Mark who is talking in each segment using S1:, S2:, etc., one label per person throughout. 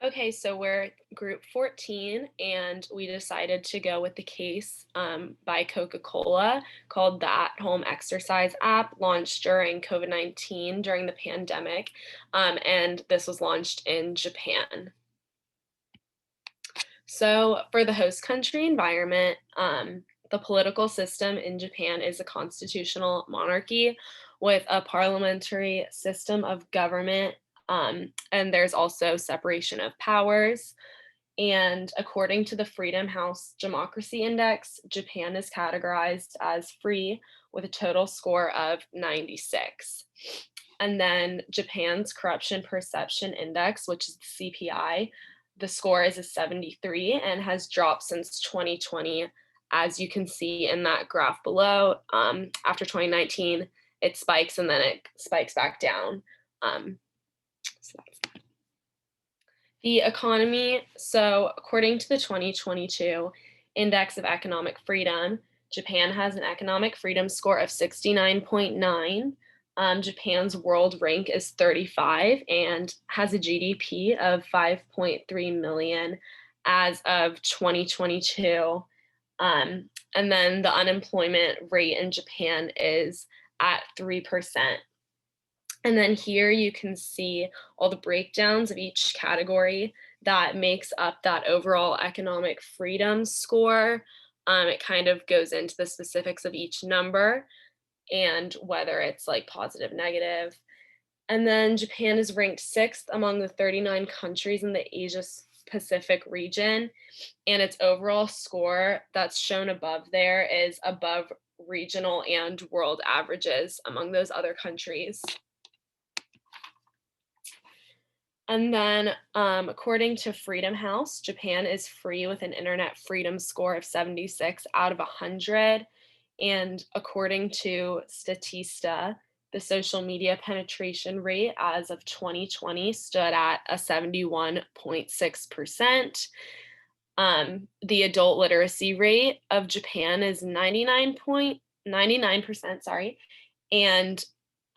S1: Okay, so we're group 14, and we decided to go with the case by Coca-Cola called the At Home Exercise app, launched during COVID-19 during the pandemic. And this was launched in Japan. So, for the host country environment, the political system in Japan is a constitutional monarchy with a parliamentary system of government, and there's also separation of powers. And according to the Freedom House Democracy Index, Japan is categorized as free with a total score of 96. And then Japan's Corruption Perception Index, which is the CPI, the score is a 73 and has dropped since 2020, as you can see in that graph below. After 2019, it spikes and then it spikes back down. So that's the economy. So, according to the 2022 Index of Economic Freedom, Japan has an economic freedom score of 69.9. Japan's world rank is 35 and has a GDP of 5.3 million as of 2022. And then the unemployment rate in Japan is at 3%. And then here you can see all the breakdowns of each category that makes up that overall economic freedom score. It kind of goes into the specifics of each number and whether it's like positive, negative. And then Japan is ranked sixth among the 39 countries in the Asia Pacific region. And its overall score that's shown above there is above regional and world averages among those other countries. And then, according to Freedom House, Japan is free with an internet freedom score of 76 out of 100. And according to Statista, the social media penetration rate as of 2020 stood at a 71.6%. The adult literacy rate of Japan is 99%, sorry, and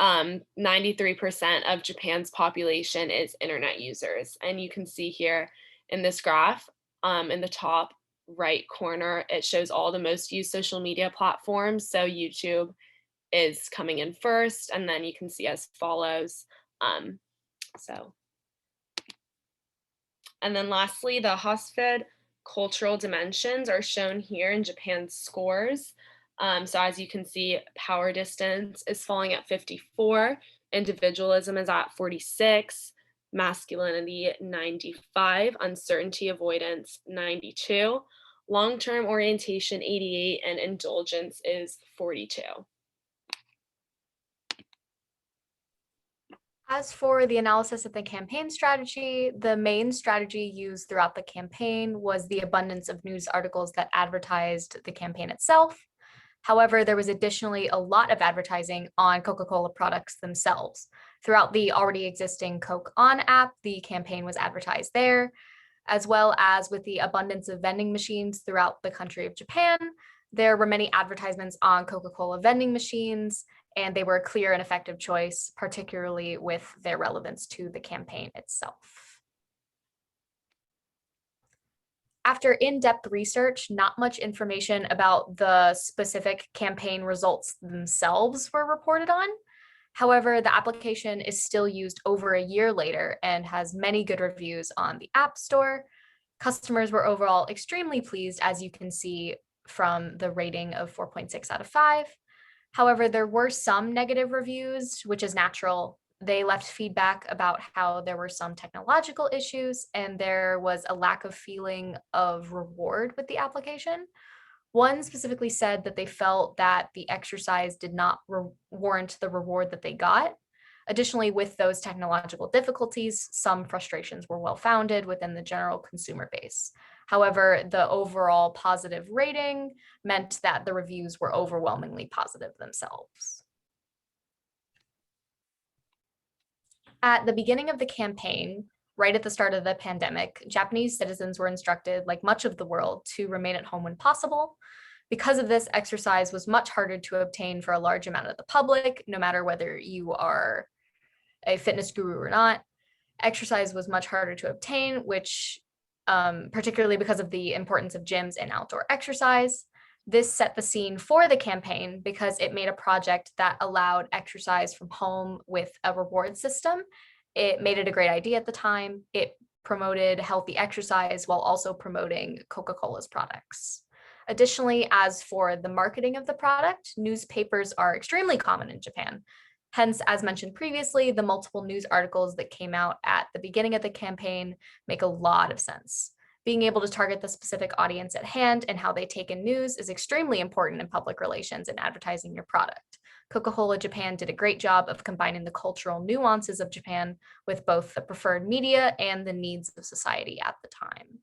S1: 93% of Japan's population is internet users. And you can see here in this graph, in the top right corner, it shows all the most used social media platforms. So YouTube is coming in first, and then you can see as follows. So, and then lastly, the Hosford cultural dimensions are shown here in Japan's scores. So as you can see, power distance is falling at 54, individualism is at 46, masculinity 95, uncertainty avoidance 92, long-term orientation 88, and indulgence is 42.
S2: As for the analysis of the campaign strategy, the main strategy used throughout the campaign was the abundance of news articles that advertised the campaign itself. However, there was additionally a lot of advertising on Coca-Cola products themselves. Throughout the already existing CokeOn app, the campaign was advertised there, as well as with the abundance of vending machines throughout the country of Japan. There were many advertisements on Coca-Cola vending machines, and they were a clear and effective choice, particularly with their relevance to the campaign itself. After in-depth research, not much information about the specific campaign results themselves were reported on. However, the application is still used over a year later and has many good reviews on the App Store. Customers were overall extremely pleased, as you can see from the rating of 4.6 out of 5. However, there were some negative reviews, which is natural. They left feedback about how there were some technological issues and there was a lack of feeling of reward with the application. One specifically said that they felt that the exercise did not warrant the reward that they got. Additionally, with those technological difficulties, some frustrations were well-founded within the general consumer base. However, the overall positive rating meant that the reviews were overwhelmingly positive themselves. At the beginning of the campaign, right at the start of the pandemic, Japanese citizens were instructed, like much of the world, to remain at home when possible. Because of this, exercise was much harder to obtain for a large amount of the public, no matter whether you are a fitness guru or not. Exercise was much harder to obtain, which particularly because of the importance of gyms and outdoor exercise. This set the scene for the campaign because it made a project that allowed exercise from home with a reward system. It made it a great idea at the time. It promoted healthy exercise while also promoting Coca-Cola's products. Additionally, as for the marketing of the product, newspapers are extremely common in Japan. Hence, as mentioned previously, the multiple news articles that came out at the beginning of the campaign make a lot of sense. Being able to target the specific audience at hand and how they take in news is extremely important in public relations and advertising your product. Coca-Cola Japan did a great job of combining the cultural nuances of Japan with both the preferred media and the needs of society at the time.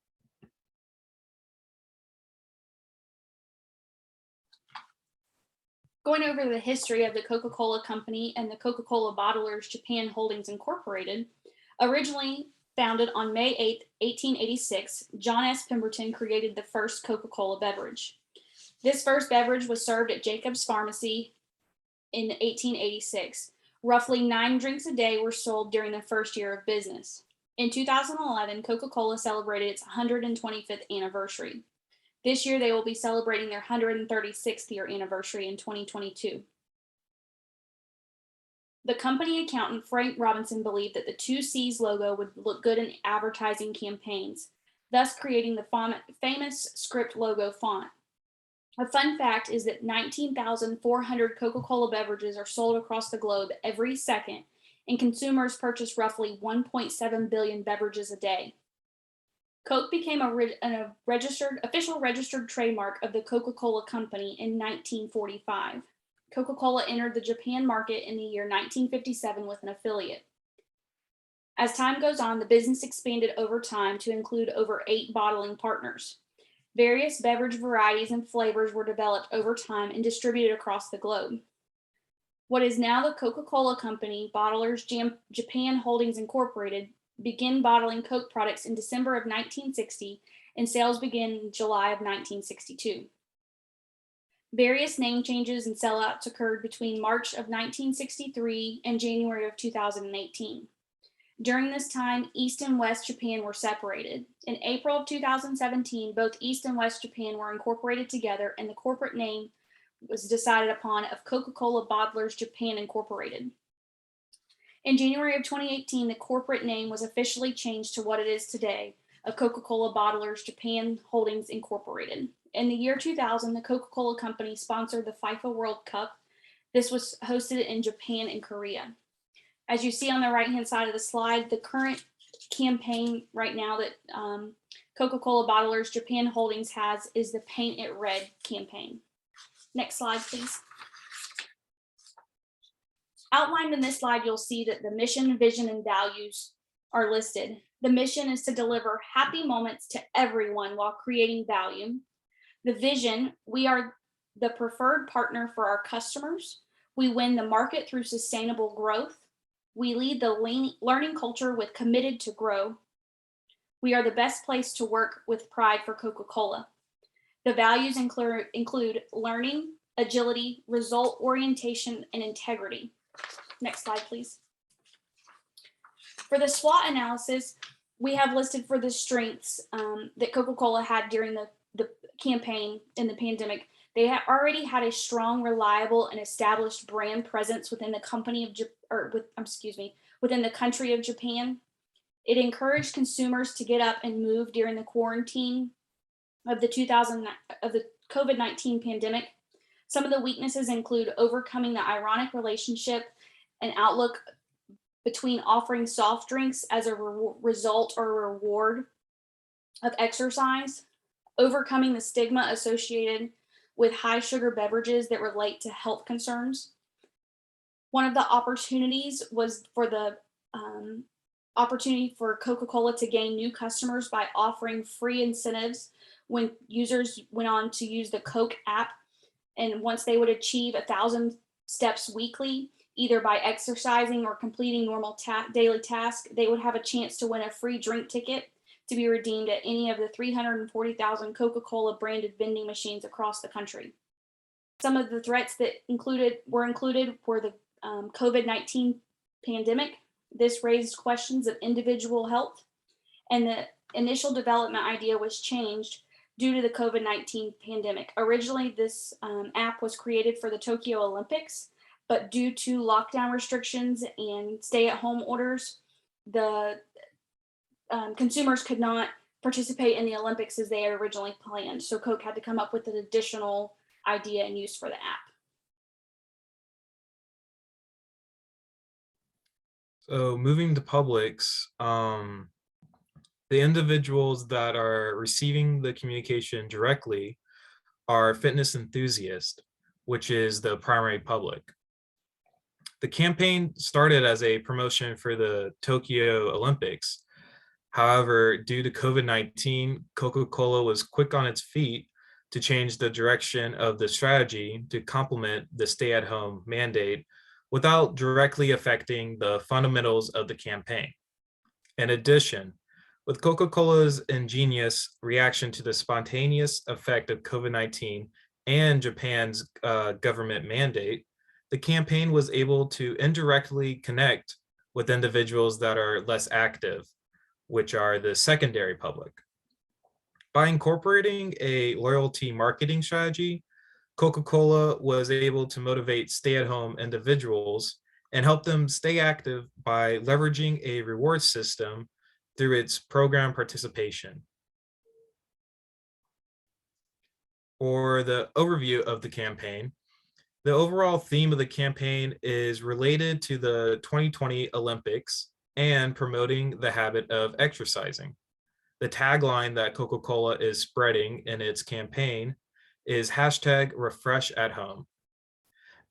S3: Going over the history of the Coca-Cola Company and the Coca-Cola Bottlers Japan Holdings Incorporated, originally founded on May 8, 1886, John S. Pemberton created the first Coca-Cola beverage. This first beverage was served at Jacob's Pharmacy in 1886. Roughly 9 drinks a day were sold during the first year of business. In 2011, Coca-Cola celebrated its 125th anniversary. This year, they will be celebrating their 136th year anniversary in 2022. The company accountant Frank Robinson believed that the 2C's logo would look good in advertising campaigns, thus creating the famous script logo font. A fun fact is that 19,400 Coca-Cola beverages are sold across the globe every second, and consumers purchase roughly 1.7 billion beverages a day. Coke became a official registered trademark of the Coca-Cola Company in 1945. Coca-Cola entered the Japan market in the year 1957 with an affiliate. As time goes on, the business expanded over time to include over 8 bottling partners. Various beverage varieties and flavors were developed over time and distributed across the globe. What is now the Coca-Cola Company, Bottlers Japan Holdings Incorporated, began bottling Coke products in December of 1960, and sales began in July of 1962. Various name changes and sellouts occurred between March of 1963 and January of 2018. During this time, East and West Japan were separated. In April of 2017, both East and West Japan were incorporated together, and the corporate name was decided upon of Coca-Cola Bottlers Japan Incorporated. In January of 2018, the corporate name was officially changed to what it is today, of Coca-Cola Bottlers Japan Holdings Incorporated. In the year 2000, the Coca-Cola Company sponsored the FIFA World Cup. This was hosted in Japan and Korea. As you see on the right-hand side of the slide, the current campaign right now that Coca-Cola Bottlers Japan Holdings has is the Paint It Red campaign. Next slide, please. Outlined in this slide, you'll see that the mission, vision, and values are listed. The mission is to deliver happy moments to everyone while creating value. The vision, we are the preferred partner for our customers. We win the market through sustainable growth. We lead the learning culture with committed to grow. We are the best place to work with pride for Coca-Cola. The values include learning, agility, result orientation, and integrity. Next slide, please. For the SWOT analysis, we have listed for the strengths that Coca-Cola had during the campaign in the pandemic. They already had a strong, reliable, and established brand presence within the within the country of Japan. It encouraged consumers to get up and move during the quarantine of the COVID-19 pandemic. Some of the weaknesses include overcoming the ironic relationship and outlook between offering soft drinks as a result or reward of exercise, overcoming the stigma associated with high sugar beverages that relate to health concerns. One of the opportunities was for the opportunity for Coca-Cola to gain new customers by offering free incentives when users went on to use the Coke app. And once they would achieve 1,000 steps weekly, either by exercising or completing normal daily tasks, they would have a chance to win a free drink ticket to be redeemed at any of the 340,000 Coca-Cola branded vending machines across the country. Some of the threats that were included were the COVID-19 pandemic, This raised questions of individual health, and the initial development idea was changed due to the COVID-19 pandemic. Originally, this app was created for the Tokyo Olympics, but due to lockdown restrictions and stay-at-home orders, the consumers could not participate in the Olympics as they had originally planned. So Coke had to come up with an additional idea and use for the app.
S4: So moving to Publix, the individuals that are receiving the communication directly are fitness enthusiasts, which is the primary public. The campaign started as a promotion for the Tokyo Olympics. However, due to COVID-19, Coca-Cola was quick on its feet to change the direction of the strategy to complement the stay-at-home mandate without directly affecting the fundamentals of the campaign. In addition, with Coca-Cola's ingenious reaction to the spontaneous effect of COVID-19 and Japan's government mandate, the campaign was able to indirectly connect with individuals that are less active, which are the secondary public. By incorporating a loyalty marketing strategy, Coca-Cola was able to motivate stay-at-home individuals and help them stay active by leveraging a reward system through its program participation. For the overview of the campaign, the overall theme of the campaign is related to the 2020 Olympics and promoting the habit of exercising. The tagline that Coca-Cola is spreading in its campaign is #RefreshAtHome.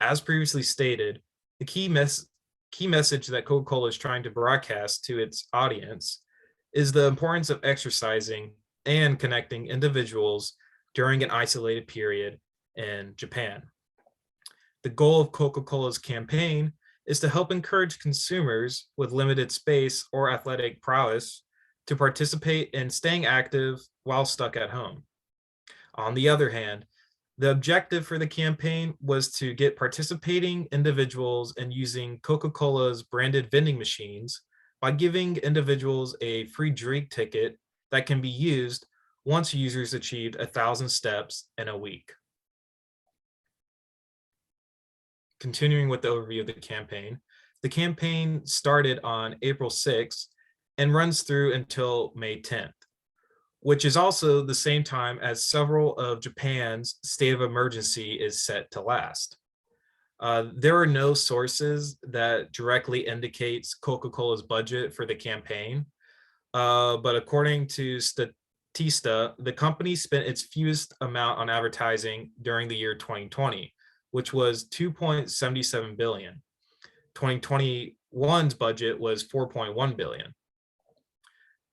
S4: As previously stated, the key message that Coca-Cola is trying to broadcast to its audience is the importance of exercising and connecting individuals during an isolated period in Japan. The goal of Coca-Cola's campaign is to help encourage consumers with limited space or athletic prowess to participate in staying active while stuck at home. On the other hand, the objective for the campaign was to get participating individuals in using Coca-Cola's branded vending machines by giving individuals a free drink ticket that can be used once users achieved 1,000 steps in a week. Continuing with the overview of the campaign started on April 6th and runs through until May 10th, which is also the same time as several of Japan's state of emergency is set to last. There are no sources that directly indicates Coca-Cola's budget for the campaign, but according to Statista, the company spent its fewest amount on advertising during the year 2020, which was 2.77 billion. 2021's budget was 4.1 billion.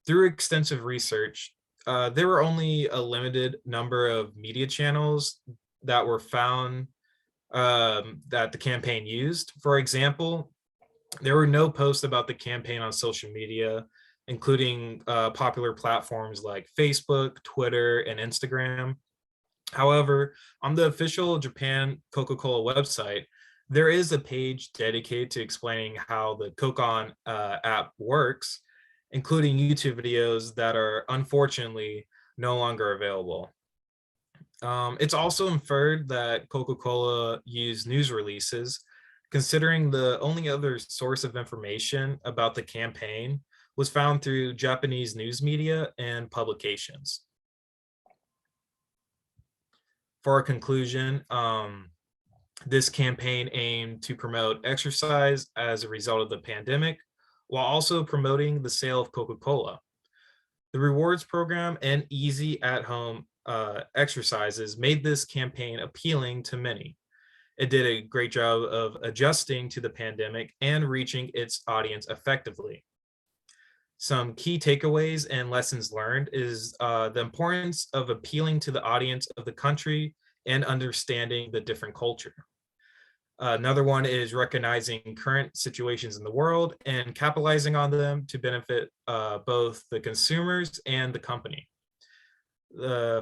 S4: Through extensive research, there were only a limited number of media channels that were found that the campaign used. For example, there were no posts about the campaign on social media, including popular platforms like Facebook, Twitter, and Instagram. However, on the official Japan Coca-Cola website, there is a page dedicated to explaining how the CokeOn app works, including YouTube videos that are unfortunately no longer available. It's also inferred that Coca-Cola used news releases, considering the only other source of information about the campaign was found through Japanese news media and publications. For a conclusion, this campaign aimed to promote exercise as a result of the pandemic, while also promoting the sale of Coca-Cola. The rewards program and easy at-home exercises made this campaign appealing to many. It did a great job of adjusting to the pandemic and reaching its audience effectively. Some key takeaways and lessons learned is the importance of appealing to the audience of the country and understanding the different culture. Another one is recognizing current situations in the world and capitalizing on them to benefit both the consumers and the company.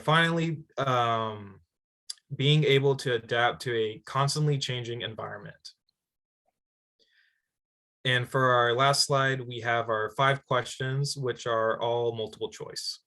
S4: Finally, being able to adapt to a constantly changing environment. And for our last slide, we have our 5 questions, which are all multiple choice.